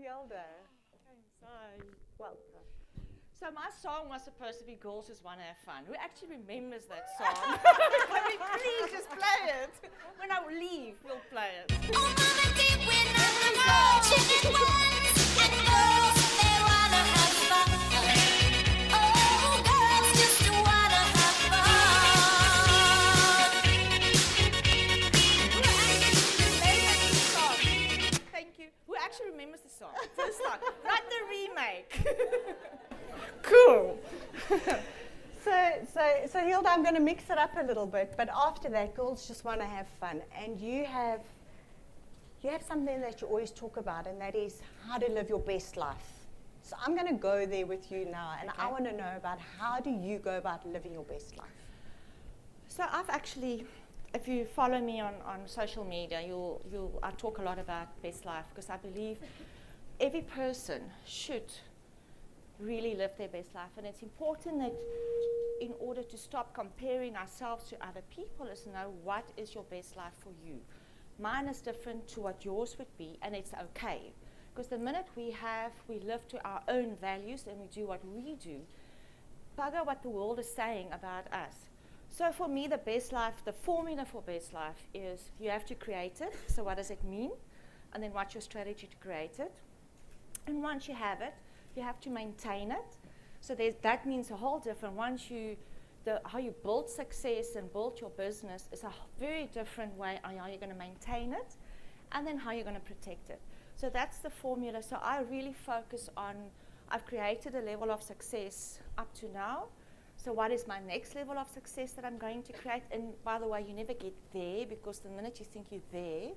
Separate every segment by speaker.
Speaker 1: Hilda. Welcome.
Speaker 2: So my song was supposed to be Girls Just Wanna Have Fun. Who actually remembers that song? Can we please just play it? When I leave, we'll play it.
Speaker 3: Oh, mama, deep when I'm alone, chicken ones and girls, they wanna have fun. Oh, girls just wanna have fun.
Speaker 2: Thank you. Who actually remembers the song? First time. Not the remake. Cool.
Speaker 1: So Hilda, I'm going to mix it up a little bit, but after that, girls just want to have fun, and you have something that you always talk about, and that is how to live your best life. So I'm going to go there with you now, and I want to know about how do you go about living your best life.
Speaker 2: So I've actually, if you follow me on social media, I talk a lot about best life because I believe every person should really live their best life, and it's important that in order to stop comparing ourselves to other people is to know what is your best life for you. Mine is different to what yours would be, and it's okay, because the minute we live to our own values and we do what we do, bugger what the world is saying about us. So for me, the best life, the formula for best life is you have to create it. So what does it mean? And then what's your strategy to create it? And once you have it, you have to maintain it. So that means a whole different, how you build success and build your business is a very different way on how you're going to maintain it and then how you're going to protect it. So that's the formula. So I really focus on, I've created a level of success up to now. So what is my next level of success that I'm going to create? And by the way, you never get there, because the minute you think you're there,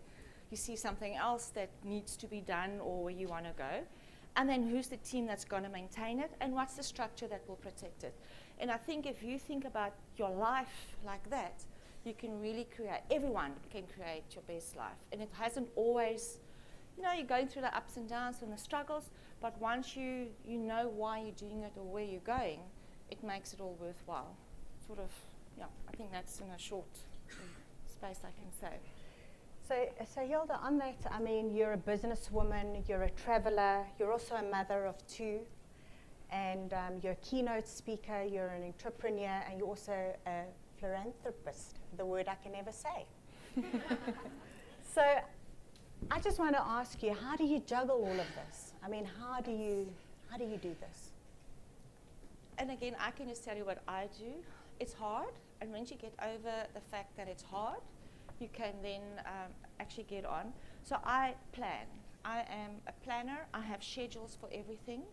Speaker 2: you see something else that needs to be done or where you want to go. And then who's the team that's going to maintain it, and what's the structure that will protect it. And I think if you think about your life like that, you can really everyone can create your best life. And it hasn't always, you're going through the ups and downs and the struggles, but once you know why you're doing it or where you're going, it makes it all worthwhile. I think that's in a short space I can say.
Speaker 1: So Hilda, on that, I mean, you're a businesswoman, you're a traveler, you're also a mother of two, and you're a keynote speaker, you're an entrepreneur, and you're also a philanthropist, the word I can never say. So I just want to ask you, how do you juggle all of this? I mean, how do you do this?
Speaker 2: And again, I can just tell you what I do. It's hard, and once you get over the fact that it's hard, you can then actually get on. So I plan. I am a planner. I have schedules for everything.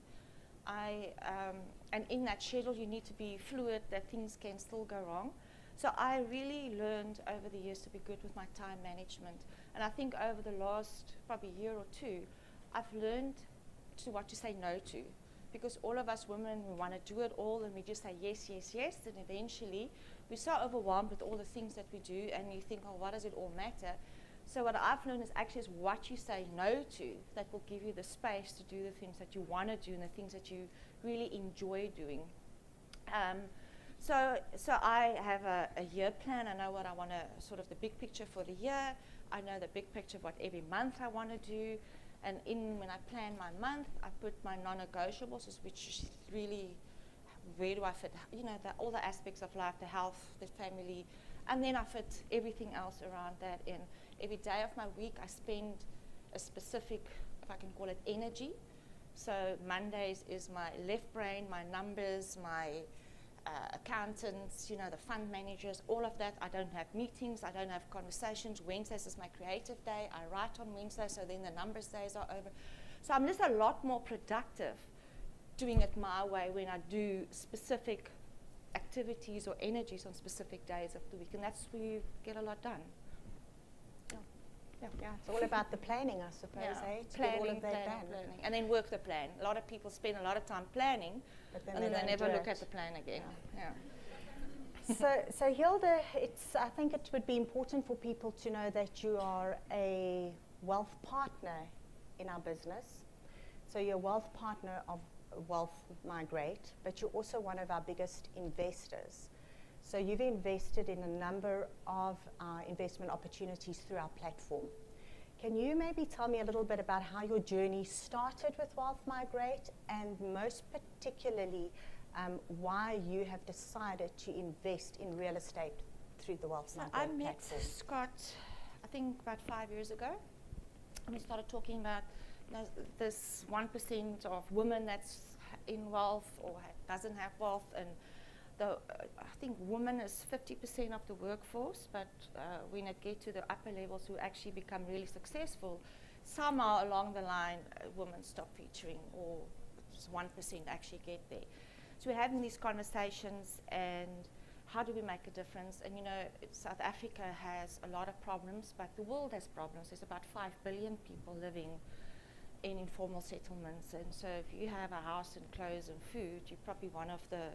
Speaker 2: And in that schedule, you need to be fluid, that things can still go wrong. So I really learned over the years to be good with my time management. And I think over the last probably year or two, I've learned what to say no to. Because all of us women, we want to do it all, and we just say yes, yes, yes, and eventually we're so overwhelmed with all the things that we do, and you think, oh, what does it all matter? So what I've learned is actually is what you say no to that will give you the space to do the things that you want to do and the things that you really enjoy doing. So I have a year plan. I know what I want to, sort of the big picture for the year. I know the big picture of what every month I want to do. And when I plan my month, I put my non-negotiables, which is really where do I fit, all the aspects of life, the health, the family, and then I fit everything else around that in. Every day of my week, I spend a specific, if I can call it, energy. So Mondays is my left brain, my numbers, my accountants, the fund managers, all of that. I don't have meetings, I don't have conversations. Wednesdays is my creative day. I write on Wednesday, so then the numbers days are over. So I'm just a lot more productive doing it my way when I do specific activities or energies on specific days of the week, and that's where you get a lot done.
Speaker 1: Yeah, it's all about the planning, I suppose, to
Speaker 2: planning,
Speaker 1: get all of that done.
Speaker 2: Planning, and then work the plan. A lot of people spend a lot of time planning, and then they never look at the plan again.
Speaker 1: So Hilda, I think it would be important for people to know that you are a wealth partner in our business. So you're a wealth partner of Wealth Migrate, but you're also one of our biggest investors. So you've invested in a number of investment opportunities through our platform. Can you maybe tell me a little bit about how your journey started with Wealth Migrate, and most particularly why you have decided to invest in real estate through the Wealth
Speaker 2: So
Speaker 1: Migrate
Speaker 2: I met
Speaker 1: platform?
Speaker 2: Scott, I think about 5 years ago, and we started talking about this 1% of women that's in wealth or doesn't have wealth, and I think women is 50% of the workforce, but when it get to the upper levels who actually become really successful, somehow along the line women stop featuring, or 1% actually get there. So we're having these conversations, and how do we make a difference? And South Africa has a lot of problems, but the world has problems. There's about 5 billion people living in informal settlements, and so if you have a house and clothes and food, you're probably one of the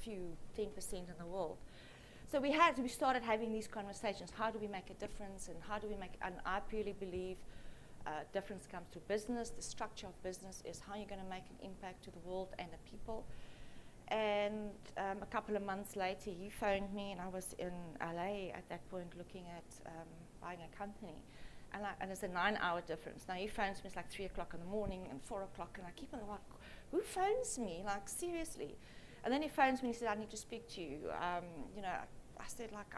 Speaker 2: few 10% in the world. So we started having these conversations. How do we make a difference, and and I purely believe difference comes through business. The structure of business is how you're going to make an impact to the world and the people. And a couple of months later, he phoned me, and I was in LA at that point looking at buying a company. And it's a 9-hour difference. Now he phones me, it's like 3 o'clock in the morning and 4 o'clock, and I keep on like, who phones me? Like, seriously. And then he phones me and he said, I need to speak to you. I said, like,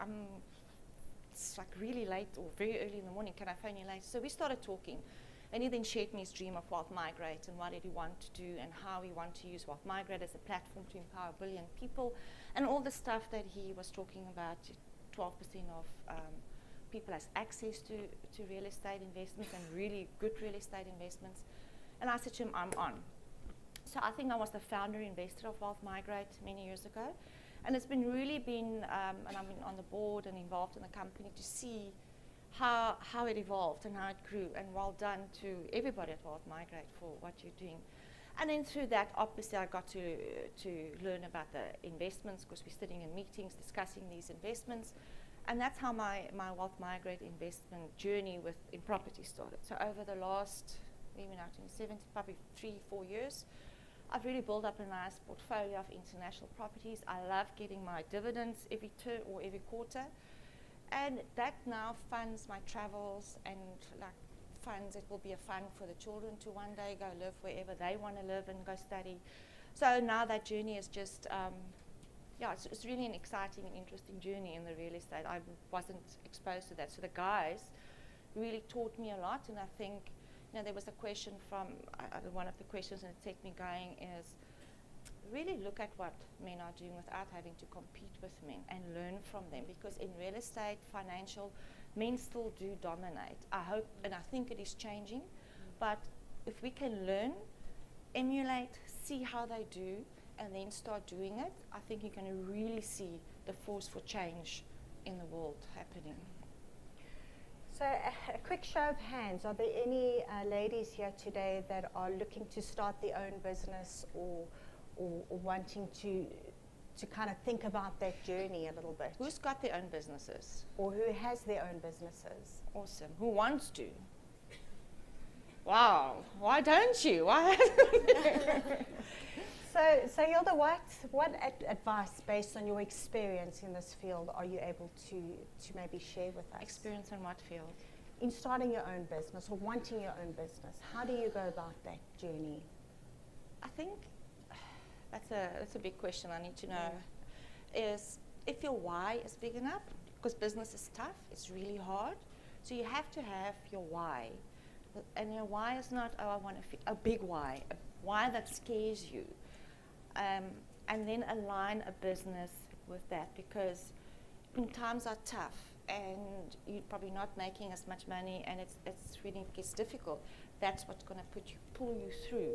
Speaker 2: it's like really late or very early in the morning. Can I phone you later? So we started talking. And he then shared me his dream of Wealth Migrate and what did he want to do and how he wanted to use Wealth Migrate as a platform to empower a billion people, and all the stuff that he was talking about. 12% of people has access to real estate investments, and really good real estate investments. And I said to him, I'm on. So I think I was the founder investor of Wealth Migrate many years ago. And it's been really been, and I've been on the board and involved in the company to see how it evolved and how it grew. And well done to everybody at Wealth Migrate for what you're doing. And then through that, obviously, I got to learn about the investments, because we're sitting in meetings discussing these investments. And that's how my Wealth Migrate investment journey in property started. So over the last, maybe now 2017, probably 3-4 years, I've really built up a nice portfolio of international properties. I love getting my dividends every term or every quarter. And that now funds my travels, and it will be a fund for the children to one day go live wherever they want to live and go study. So now that journey is just, it's really an exciting and interesting journey in the real estate. I wasn't exposed to that. So the guys really taught me a lot, and I think, there was a question from, one of the questions that set me going is, really look at what men are doing without having to compete with men and learn from them, because in real estate, financial, men still do dominate. I hope, and I think it is changing, but if we can learn, emulate, see how they do, and then start doing it, I think you're going to really see the force for change in the world happening.
Speaker 1: So a quick show of hands, are there any ladies here today that are looking to start their own business or wanting to kind of think about that journey a little bit?
Speaker 2: Who's got their own businesses?
Speaker 1: Or who has their own businesses?
Speaker 2: Awesome. Who wants to? Wow. Why don't you? Why?
Speaker 1: So Hilda, what advice, based on your experience in this field, are you able to maybe share with us?
Speaker 2: Experience in what field?
Speaker 1: In starting your own business or wanting your own business. How do you go about that journey?
Speaker 2: I think that's a big question I need to know. Is if your why is big enough, because business is tough, it's really hard. So you have to have your why. And your why is not, I want a big why, a why that scares you. And then align a business with that, because when times are tough and you're probably not making as much money, and it's really gets difficult, that's what's going to pull you through.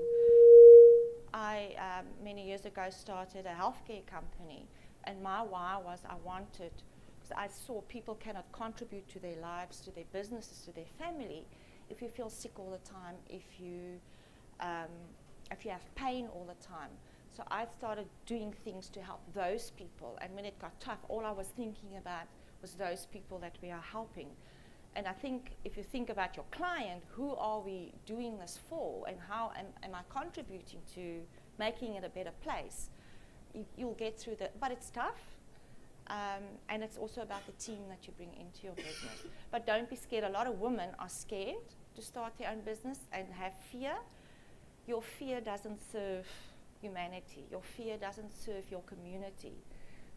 Speaker 2: I many years ago started a healthcare company, and my why was I wanted, because I saw people cannot contribute to their lives, to their businesses, to their family, if you feel sick all the time, if you have pain all the time. So I started doing things to help those people, and when it got tough, all I was thinking about was those people that we are helping. And I think if you think about your client, who are we doing this for, and how am I contributing to making it a better place, you'll get through that. But it's tough. And it's also about the team that you bring into your business. But don't be scared. A lot of women are scared to start their own business and have fear. Your fear doesn't serve humanity. Your fear doesn't serve your community.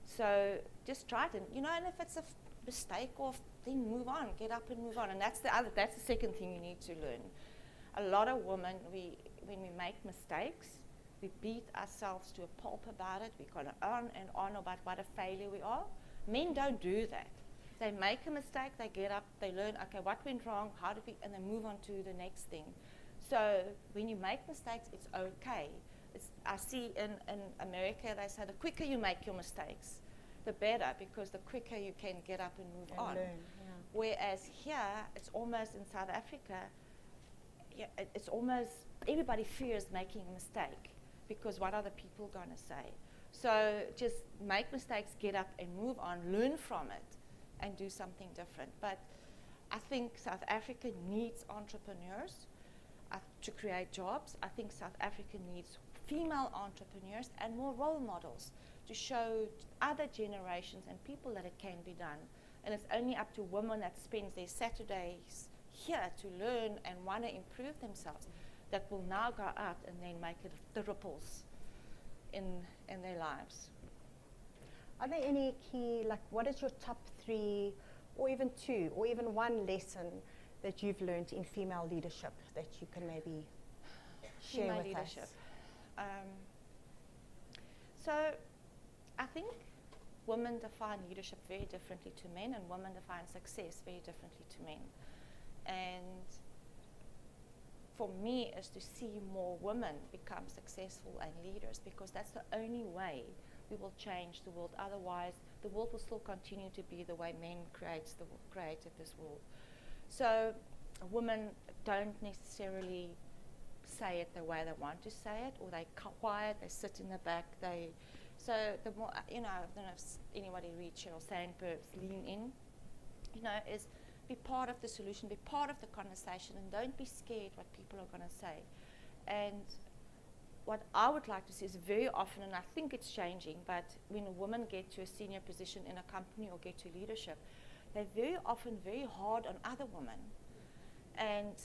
Speaker 2: So just try it. And if it's a mistake, then move on. Get up and move on. And that's the second thing you need to learn. A lot of women, when we make mistakes, we beat ourselves to a pulp about it. We go on and on about what a failure we are. Men don't do that. They make a mistake, they get up, they learn, okay, what went wrong, and they move on to the next thing. So when you make mistakes, it's okay. I see in America, they say the quicker you make your mistakes, the better, because the quicker you can get up and move on.
Speaker 1: Learn,
Speaker 2: Whereas here, it's almost in South Africa, it's almost everybody fears making a mistake, because what are the people going to say? So just make mistakes, get up and move on, learn from it, and do something different. But I think South Africa needs entrepreneurs to create jobs. I think South Africa needs female entrepreneurs and more role models to show other generations and people that it can be done. And it's only up to women that spend their Saturdays here to learn and want to improve themselves that will now go out and then make it the ripples in their lives.
Speaker 1: Are there any key, what is your top 3 or even 2 or even 1 lesson that you've learned in female leadership that you can maybe share
Speaker 2: Female
Speaker 1: with
Speaker 2: leadership.
Speaker 1: us?
Speaker 2: So I think women define leadership very differently to men, and women define success very differently to men. And for me is to see more women become successful and leaders, because that's the only way we will change the world. Otherwise, the world will still continue to be the way men created this world. So women don't necessarily say it the way they want to say it, or they quiet, they sit in the back. So the more, I don't know if anybody reads Sheryl Sandberg's Lean In, is be part of the solution, be part of the conversation, and don't be scared what people are going to say. And what I would like to see is very often, and I think it's changing, but when a woman gets to a senior position in a company or get to leadership, they're very often very hard on other women. And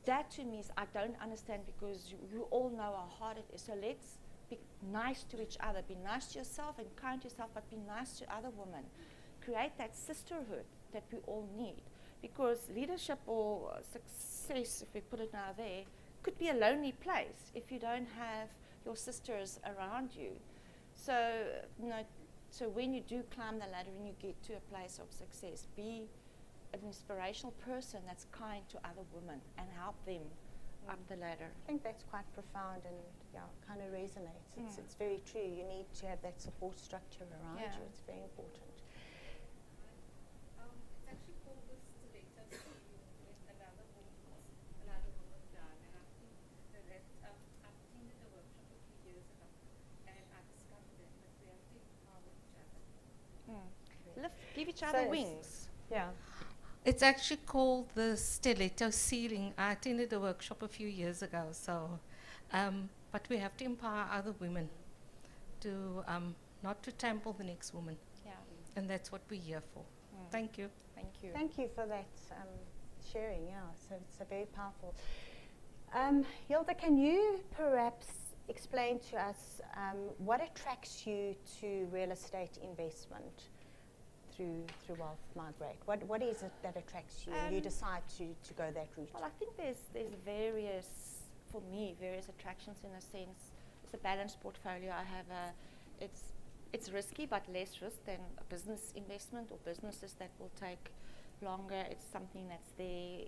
Speaker 2: that to me is, I don't understand, because you all know how hard it is. So let's be nice to each other, be nice to yourself and kind to yourself, but be nice to other women. Create that sisterhood that we all need, because leadership or success, if we put it now there, could be a lonely place if you don't have your sisters around you. So, so when you do climb the ladder and you get to a place of success, be an inspirational person that's kind to other women and help them up the ladder.
Speaker 1: I think that's quite profound and kind of resonates. It's very true. You need to have that support structure around you. It's very important.
Speaker 4: It's actually called the stiletto sealing with another woman done, and I think that I attended a workshop a few years ago, and I discovered that we have to empower each other.
Speaker 2: Give each other
Speaker 1: So
Speaker 2: wings.
Speaker 1: Yeah.
Speaker 5: It's actually called the stiletto ceiling. I attended a workshop a few years ago, but we have to empower other women to not to trample the next woman, and that's what we're here for. Thank you.
Speaker 2: Thank you.
Speaker 1: Thank you for that sharing. So it's very powerful. Hilda, can you perhaps explain to us what attracts you to real estate investment through Wealth Migrate? What is it that attracts you and you decide to go that route?
Speaker 2: Well, I think there's various attractions in a sense. It's a balanced portfolio. I have it's risky but less risk than a business investment or businesses that will take longer. It's something that's there,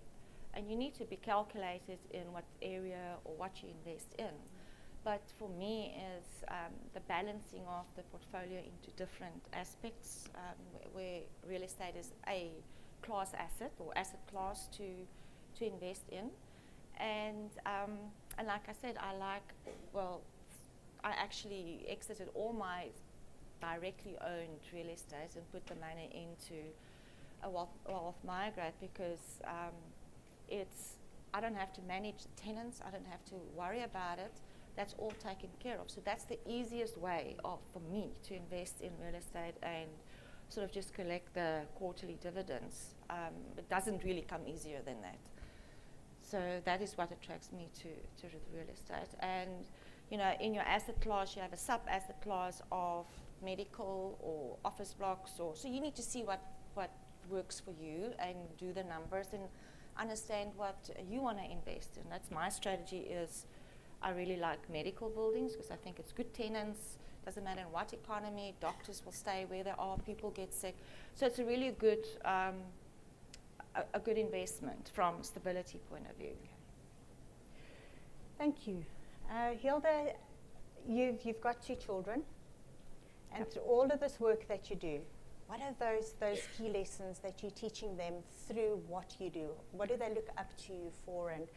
Speaker 2: and you need to be calculated in what area or what you invest in. But for me is the balancing of the portfolio into different aspects, where real estate is a class asset or asset class to invest in. And like I said, I actually exited all my directly owned real estate and put the money into a Wealth Migrate, because I don't have to manage the tenants, I don't have to worry about it. That's all taken care of. So that's the easiest way for me to invest in real estate and sort of just collect the quarterly dividends. It doesn't really come easier than that. So that is what attracts me to real estate. And you know, in your asset class, you have a sub-asset class of medical or office blocks, so you need to see what works for you and do the numbers and understand what you want to invest in. That's my strategy. Is I really like medical buildings because I think it's good tenants. Doesn't matter in what economy, doctors will stay where they are, people get sick. So it's a really good a good investment from a stability point of view.
Speaker 1: Thank you. Hilda, you've got 2 children, and through all of this work that you do, what are those key lessons that you're teaching them through what you do? What do they look up to you for, and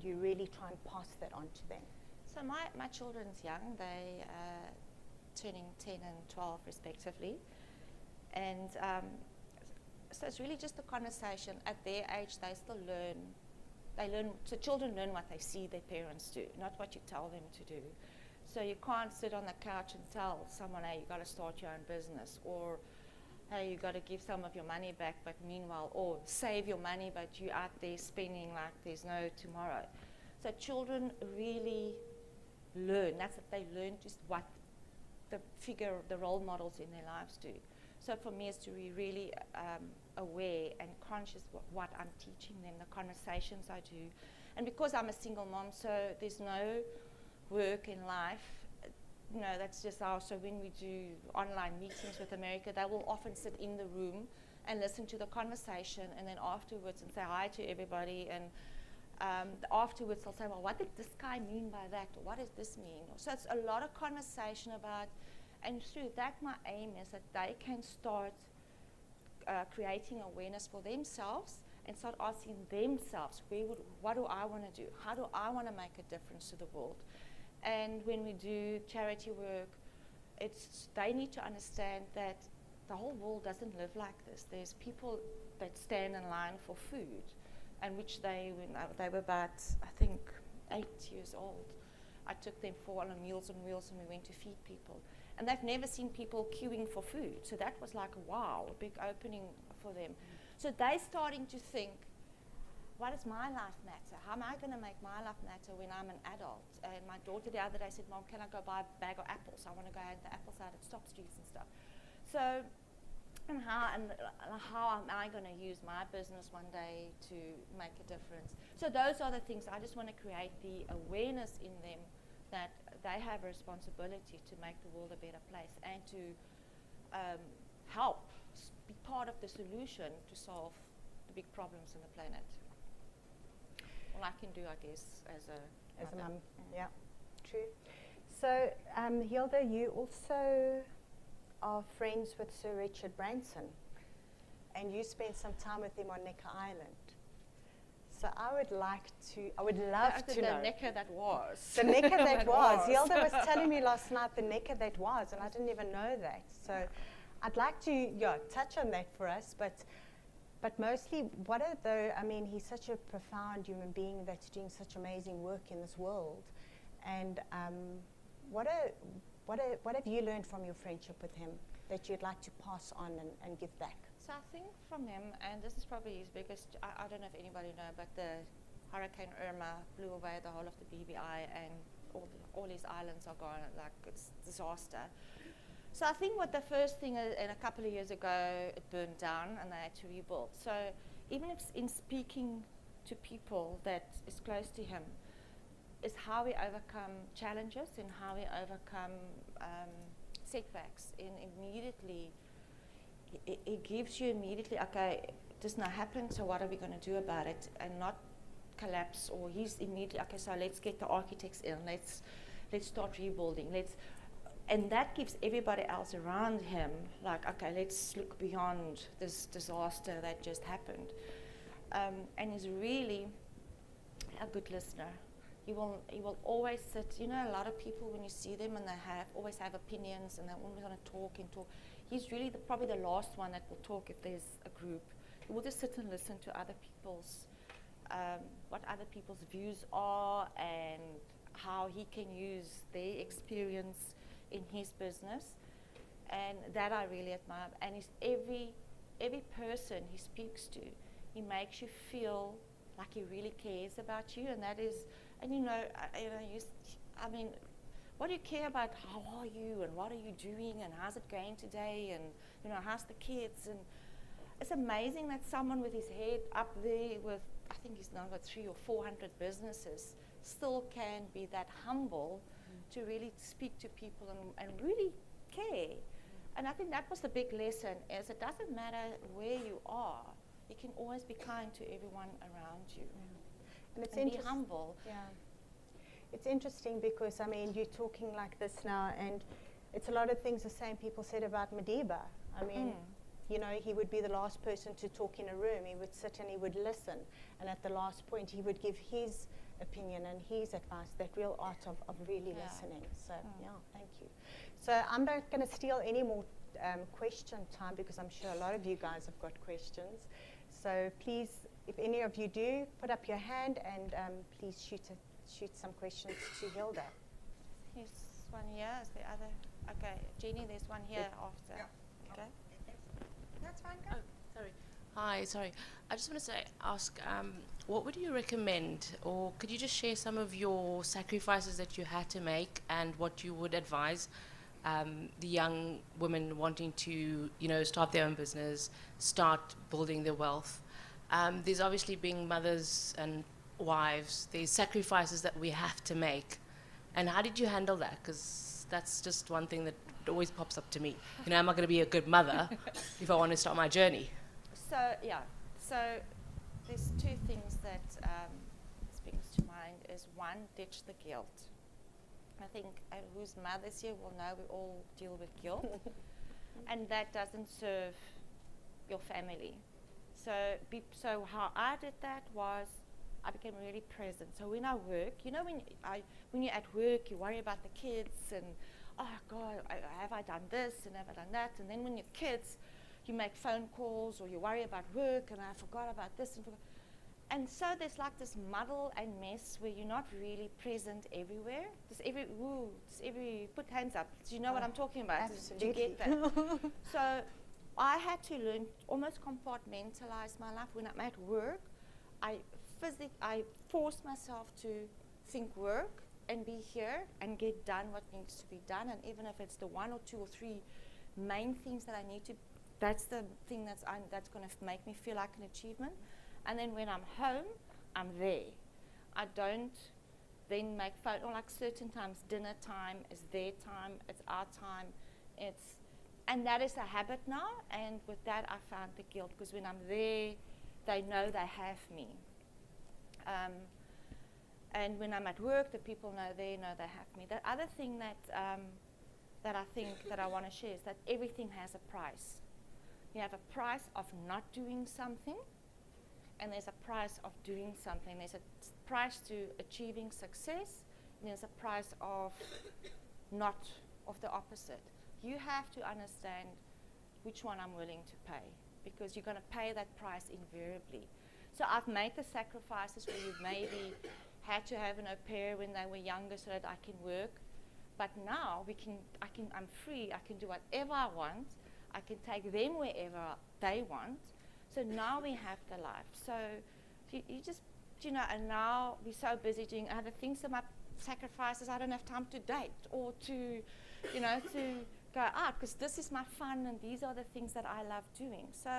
Speaker 1: you really try and pass that on to them?
Speaker 2: So my children's young. They turning 10 and 12 respectively, and so it's really just a conversation. At their age, they still learn. So children learn what they see their parents do, not what you tell them to do. So you can't sit on the couch and tell someone, hey, you've got to start your own business, or hey, you've got to give some of your money back, but meanwhile, or save your money, but you're out there spending like there's no tomorrow. So children really learn. That's what they learn, just what the role models in their lives do. So for me, it's to be really aware and conscious what I'm teaching them, the conversations I do. And because I'm a single mom, so there's no work in life, you know, that's just how. So when we do online meetings with America, they will often sit in the room and listen to the conversation, and then afterwards and say hi to everybody, and afterwards they'll say, well, what did this guy mean by that, or what does this mean? So it's a lot of conversation about, and through that my aim is that they can start creating awareness for themselves and start asking themselves, what do I want to do? How do I want to make a difference to the world? And when we do charity work, they need to understand that the whole world doesn't live like this. There's people that stand in line for food, and which when they were about, I think, 8 years old, I took them on Meals on Wheels, and we went to feed people. And they've never seen people queuing for food. So that was like, wow, a big opening for them. So they're starting to think, what does my life matter? How am I going to make my life matter when I'm an adult? And my daughter the other day said, Mom, can I go buy a bag of apples? I want to go hand the apples out at Stop Streets and stuff. So, and how am I going to use my business one day to make a difference? So those are the things. I just want to create the awareness in them that they have a responsibility to make the world a better place and to help be part of the solution to solve the big problems on the planet. All I can do, I guess, as a
Speaker 1: mum. Yeah, true. So, Hilda, you also are friends with Sir Richard Branson, and you spent some time with him on Necker Island. So I would love to know.
Speaker 2: The Necker that was.
Speaker 1: The Necker that was. Hilda was telling me last night the Necker that was, and I didn't even know that. So I'd like to touch on that for us, but mostly, he's such a profound human being that's doing such amazing work in this world. And what have you learned from your friendship with him that you'd like to pass on and give back?
Speaker 2: So I think from him, and this is probably his biggest, I don't know if anybody know, but the Hurricane Irma blew away the whole of the BVI, and all his islands are gone, like it's disaster. So I think what the first thing is, and a couple of years ago it burned down and they had to rebuild. So even if in speaking to people that is close to him, is how we overcome challenges and how we overcome setbacks. And immediately, it gives you immediately, okay, this now happened, so what are we going to do about it? And not collapse, or he's immediately, okay, so let's get the architects in, let's start rebuilding, and that gives everybody else around him, like, okay, let's look beyond this disaster that just happened. And he's really a good listener. He will always sit, a lot of people when you see them and they always have opinions and they always want to talk and talk. He's really probably the last one that will talk if there's a group. He will just sit and listen to other people's, what other people's views are and how he can use their experience in his business. And that I really admire. And it's every person he speaks to, he makes you feel like he really cares about you. And that is, and I mean, what do you care about? How are you, and what are you doing, and how's it going today, and how's the kids? And it's amazing that someone with his head up there with, I think he's now got 300 or 400 businesses, still can be that humble to really speak to people and really care. And I think that was the big lesson, is it doesn't matter where you are, you can always be kind to everyone around you.
Speaker 1: And it's
Speaker 2: And be humble.
Speaker 1: Yeah. It's interesting because, I mean, you're talking like this now, and it's a lot of things the same people said about Madiba. I mean, he would be the last person to talk in a room. He would sit and he would listen. And at the last point, he would give his opinion and his advice, that real art of really listening. So, thank you. So I'm not going to steal any more question time, because I'm sure a lot of you guys have got questions. So please, if any of you do, put up your hand, and please shoot some questions to Hilda.
Speaker 2: Here's one here. Is the other? Okay, Jenny, there's one here after.
Speaker 6: Yeah.
Speaker 2: Okay.
Speaker 6: That's fine, go.
Speaker 7: Oh, sorry. Hi, sorry. I just want to ask, what would you recommend, or could you just share some of your sacrifices that you had to make, and what you would advise the young women wanting to, start their own business, start building their wealth? There's obviously being mothers and wives, there's sacrifices that we have to make. And how did you handle that? Because that's just one thing that always pops up to me. Am I going to be a good mother if I want to start my journey?
Speaker 2: So there's two things that springs to mind. Is one, ditch the guilt. I think who's mothers here will know we all deal with guilt, and that doesn't serve your family. So how I did that was I became really present. So when I work, when you're at work, you worry about the kids and, oh God, have I done this and have I done that? And then when you're kids, you make phone calls or you worry about work and I forgot about this and forgot. And so there's like this muddle and mess where you're not really present everywhere. Put hands up. Do you know what I'm talking about?
Speaker 1: Absolutely.
Speaker 2: Do you get that? So I had to learn, almost compartmentalize my life. When I'm at work, I forced myself to think work and be here and get done what needs to be done. And even if it's the 1 or 2 or 3 main things that I need to, that's the thing that's going to make me feel like an achievement. And then when I'm home, I'm there. I don't then make phone, or like certain times dinner time is their time, it's our time, and that is a habit now. And with that, I found the guilt, because when I'm there, they know they have me. And when I'm at work, the people know they have me. The other thing that I think that I want to share is that everything has a price. You have a price of not doing something, and there's a price of doing something. There's a price to achieving success, and there's a price of the opposite. You have to understand which one I'm willing to pay, because you're going to pay that price invariably. So I've made the sacrifices where you've maybe had to have an au pair when they were younger so that I can work. But now I'm free. I can do whatever I want. I can take them wherever they want. So now we have the life. So you just, and now we're so busy doing other things. So my sacrifices, I don't have time to date or to go out, because this is my fun and these are the things that I love doing. So,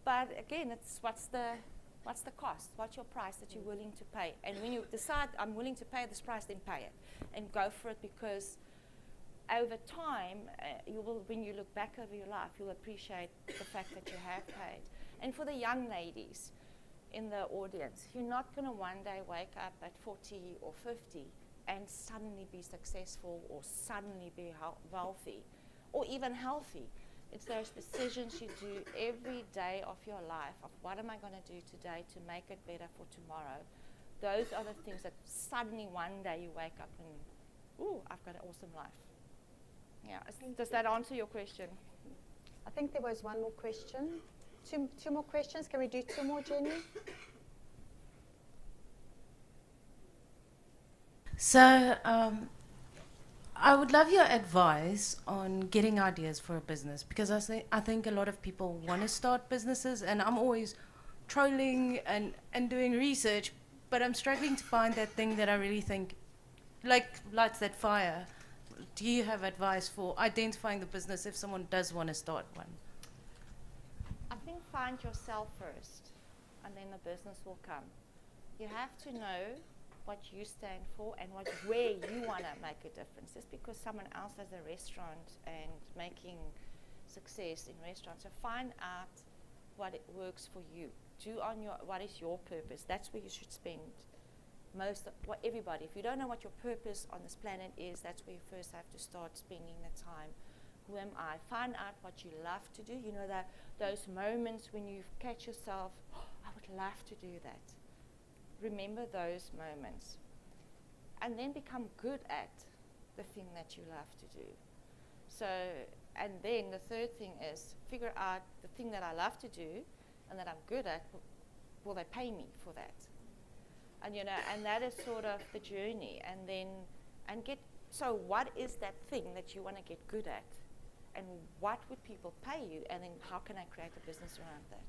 Speaker 2: but again, it's what's the cost? What's your price that you're willing to pay? And when you decide I'm willing to pay this price, then pay it and go for it, because over time, when you look back over your life, you'll appreciate the fact that you have paid. And for the young ladies in the audience, you're not going to one day wake up at 40 or 50 and suddenly be successful or suddenly be wealthy or even healthy. It's those decisions you do every day of your life of what am I going to do today to make it better for tomorrow. Those are the things that suddenly one day you wake up and, ooh, I've got an awesome life. Yeah. Does that answer your question?
Speaker 1: I think there was one more question. Two more questions. Can we do 2 more, Jenny?
Speaker 7: So, I would love your advice on getting ideas for a business, because I think a lot of people want to start businesses, and I'm always trolling and doing research, but I'm struggling to find that thing that I really think like lights that fire. Do you have advice for identifying the business if someone does want to start one?
Speaker 2: I think find yourself first, and then the business will come. You have to know what you stand for and where you want to make a difference. Just because someone else has a restaurant and making success in restaurants, so find out what it works for you. What is your purpose? That's where you should spend everybody. If you don't know what your purpose on this planet is, that's where you first have to start spending the time. Who am I? Find out what you love to do. You know, those moments when you catch yourself, oh, I would love to do that. Remember those moments. And then become good at the thing that you love to do. So, and then the third thing is figure out the thing that I love to do and that I'm good at, will they pay me for that? And you know, and that is sort of the journey. So what is that thing that you want to get good at? And what would people pay you? And then how can I create a business around that?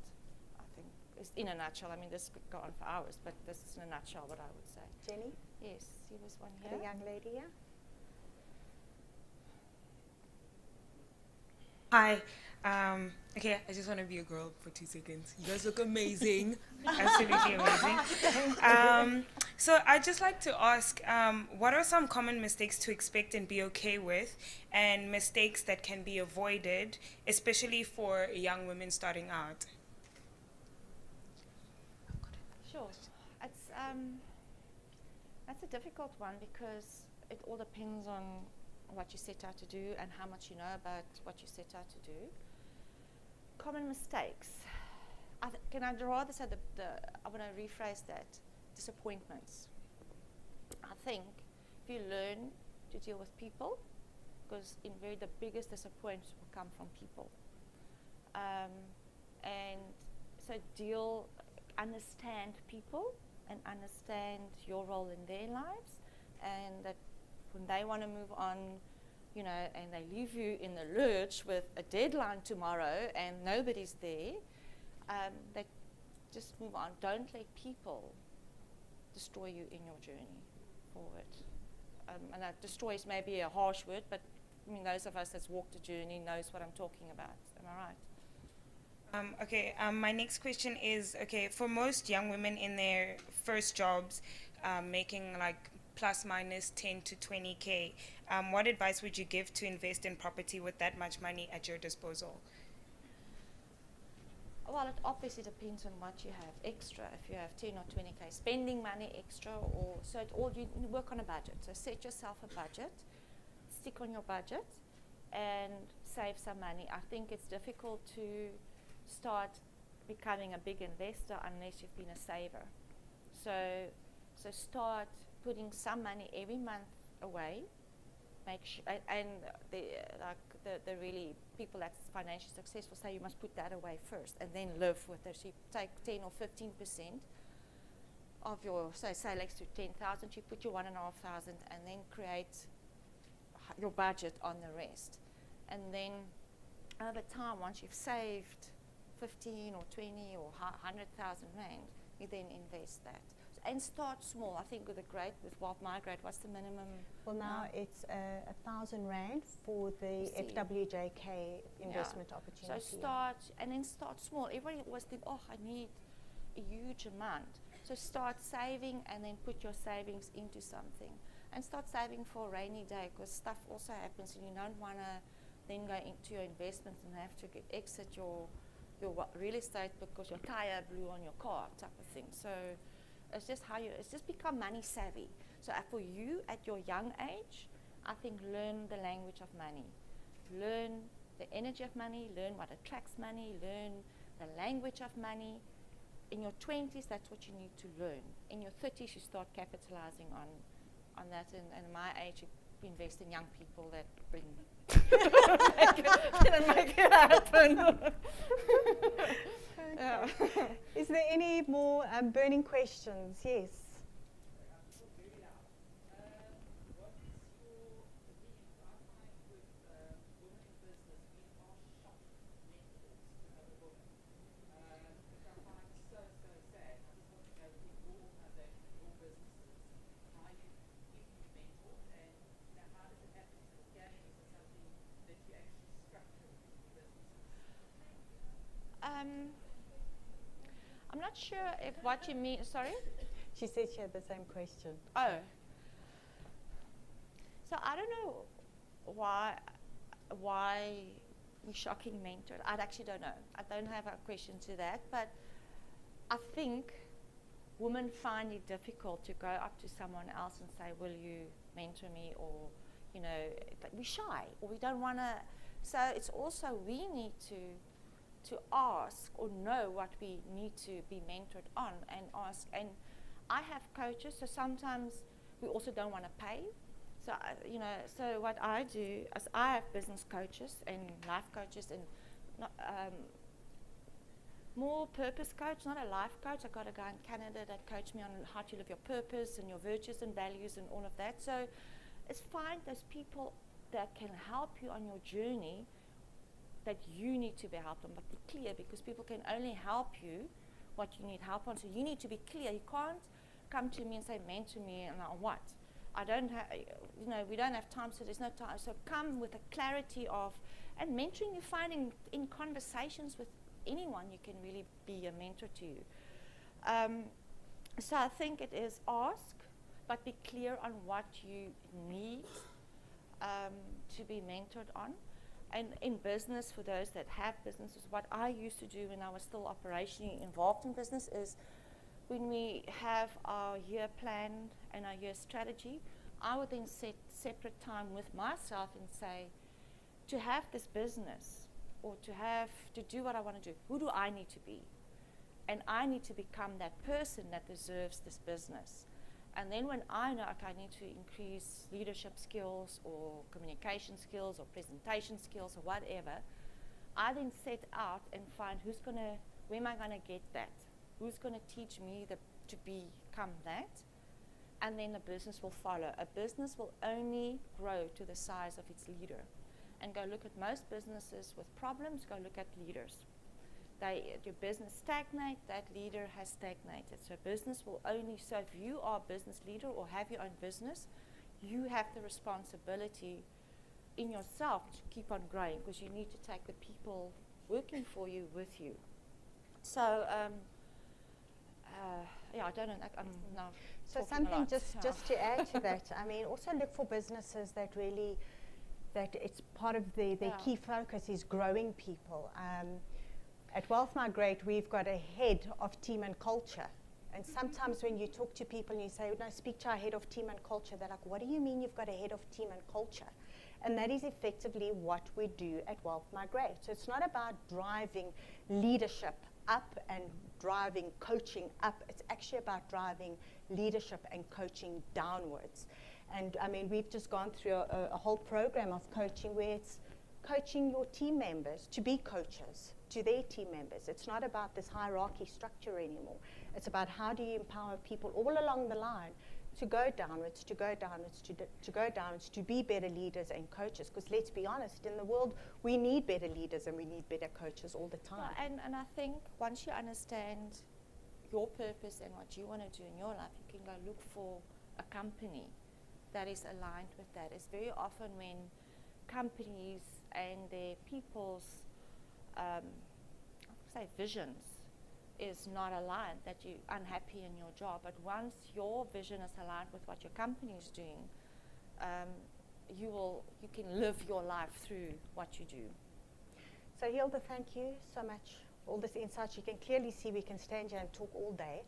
Speaker 2: I think it's in a nutshell. I mean, this could go on for hours, but this is in a nutshell what I would say.
Speaker 1: Jenny,
Speaker 2: Yes, here was one
Speaker 1: the
Speaker 2: here.
Speaker 1: young lady here.
Speaker 8: Hi. Okay, I just want to be a girl for 2 seconds. You guys look amazing. Absolutely amazing. So I'd just like to ask, what are some common mistakes to expect and be okay with, and mistakes that can be avoided, especially for young women starting out?
Speaker 2: Sure. It's that's a difficult one because it all depends on what you set out to do and how much you know about what you set out to do. Common mistakes. Can I rather say I want to rephrase that. Disappointments. I think if you learn to deal with people, because the biggest disappointments will come from people. And so understand people and understand your role in their lives, and that when they want to move on, you know, and they leave you in the lurch with a deadline tomorrow and nobody's there, they just move on. Don't let people destroy you in your journey forward. And that destroy is maybe a harsh word, but I mean, those of us that's walked the journey knows what I'm talking about. Am I right?
Speaker 8: My next question is, for most young women in their first jobs, making like plus minus 10 to 20K, what advice would you give to invest in property with that much money at your disposal?
Speaker 2: Well, it obviously depends on what you have extra. If you have 10 or 20K spending money extra, you work on a budget. So set yourself a budget, stick on your budget, and save some money. I think it's difficult to start becoming a big investor unless you've been a saver. So start putting some money every month away. Make sure, and the really people that's financially successful say you must put that away first and then live with it. So you take 10 or 15% of your, say let's do 10,000. You put your 1,500 and then create your budget on the rest. And then over time, once you've saved 15 or 20 or 100,000 rand, you then invest that. And start small. I think with Wealth Migrate, what's the minimum?
Speaker 1: Well, now it's 1,000 rand for the FWJK investment opportunity.
Speaker 2: So start small. Everybody always think, oh, I need a huge amount. So start saving and then put your savings into something. And start saving for a rainy day, because stuff also happens and you don't want to then go into your investments and have to exit your real estate because your tire blew on your car type of thing. So it's just become money savvy. So for you at your young age, I think learn the language of money. Learn the energy of money, learn what attracts money, learn the language of money. In your 20s, that's what you need to learn. In your 30s, you start capitalizing on that. And my age, you invest in young people that bring make it happen. Yeah.
Speaker 1: Is there any more burning questions? Yes.
Speaker 2: not sure if what you mean. Sorry.
Speaker 1: She said she had the same question.
Speaker 2: Oh. So I don't know why we're shocking mentor. I actually don't know. I don't have a question to that, but I think women find it difficult to go up to someone else and say, "Will you mentor me?" Or, you know, we're shy or we don't want to. So it's also we need to ask or know what we need to be mentored on and ask. And I have coaches, so sometimes we also don't want to pay. So, you know, so what I do is I have business coaches and life coaches and not, more purpose coach, not a life coach. I got a guy in Canada that coached me on how to live your purpose and your virtues and values and all of that. So it's find those people that can help you on your journey that you need to be helped on, but be clear, because people can only help you what you need help on. So you need to be clear. You can't come to me and say, mentor me, and on what? I don't have, you know, we don't have time, so there's no time. So come with a clarity of, and mentoring you're finding in conversations with anyone, you can really be a mentor to you. So I think it is ask, but be clear on what you need to be mentored on. And in business, for those that have businesses, what I used to do when I was still operationally involved in business is when we have our year plan and our year strategy, I would then set separate time with myself and say, to have this business or to do what I want to do, who do I need to be? And I need to become that person that deserves this business. And then when I know, okay, I need to increase leadership skills or communication skills or presentation skills or whatever, I then set out and find where am I going to get that? Who's going to teach me to become that? And then the business will follow. A business will only grow to the size of its leader. And go look at most businesses with problems, go look at leaders. Your business stagnate, that leader has stagnated. So business will only, so if you are a business leader or have your own business, you have the responsibility in yourself to keep on growing, because you need to take the people working for you with you. So, yeah, I don't know, I'm now
Speaker 1: So
Speaker 2: talking a
Speaker 1: something
Speaker 2: lot.
Speaker 1: just to add to that, I mean, also look for businesses that really, that it's part of their key focus is growing people. At Wealth Migrate, we've got a head of team and culture. And sometimes when you talk to people and you say, no, speak to our head of team and culture, they're like, what do you mean you've got a head of team and culture? And that is effectively what we do at Wealth Migrate. So it's not about driving leadership up and driving coaching up. It's actually about driving leadership and coaching downwards. And I mean, we've just gone through a whole program of coaching where it's coaching your team members to be coaches to their team members. It's not about this hierarchy structure anymore. It's about how do you empower people all along the line to go downwards, to go downwards, to go downwards, to be better leaders and coaches. Because let's be honest, in the world, we need better leaders and we need better coaches all the time.
Speaker 2: Yeah, and I think once you understand your purpose and what you want to do in your life, you can go look for a company that is aligned with that. It's very often when companies and their people's visions is not aligned, that you're unhappy in your job. But once your vision is aligned with what your company is doing, you can live your life through what you do.
Speaker 1: So Hilda, thank you so much for all this insight. You can clearly see we can stand here and talk all day,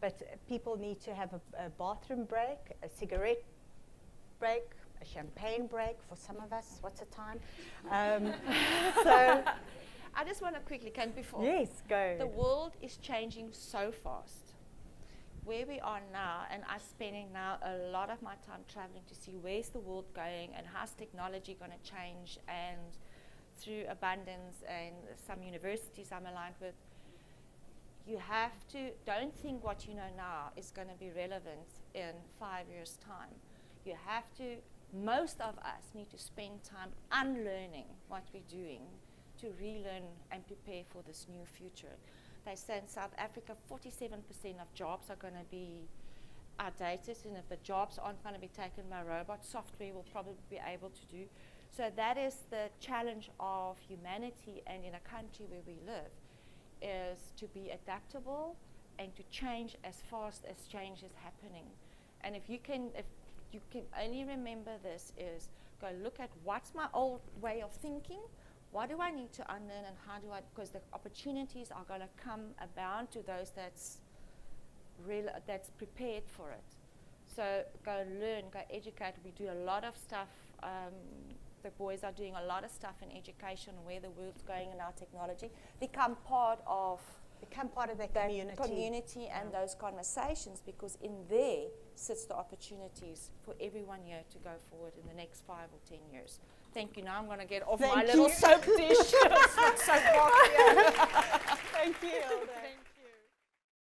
Speaker 1: but people need to have a bathroom break, a cigarette break, a champagne break for some of us. What's the time? So
Speaker 2: I just want to quickly, before.
Speaker 1: Yes, go.
Speaker 2: The world is changing so fast. Where we are now, and I'm spending now a lot of my time traveling to see where's the world going and how's technology going to change, and through abundance and some universities I'm aligned with, you have to, don't think what you know now is going to be relevant in 5 years' time. You have to, most of us need to spend time unlearning what we're doing to relearn and prepare for this new future. They say in South Africa, 47% of jobs are going to be outdated, and if the jobs aren't going to be taken by robots, software will probably be able to do. So that is the challenge of humanity, and in a country where we live, is to be adaptable and to change as fast as change is happening. And if you can only remember this, is go look at what's my old way of thinking, what do I need to unlearn, and how do I, because the opportunities are going to come abound to those that's prepared for it. So go learn, go educate. We do a lot of stuff. The boys are doing a lot of stuff in education, where the world's going in our technology. Become part of
Speaker 1: that
Speaker 2: community and those conversations, because in there sits the opportunities for everyone here to go forward in the next 5 or 10 years. Thank you. Now I'm going to get off my little soap dish. Soapbox here.
Speaker 1: Thank you, Hilda.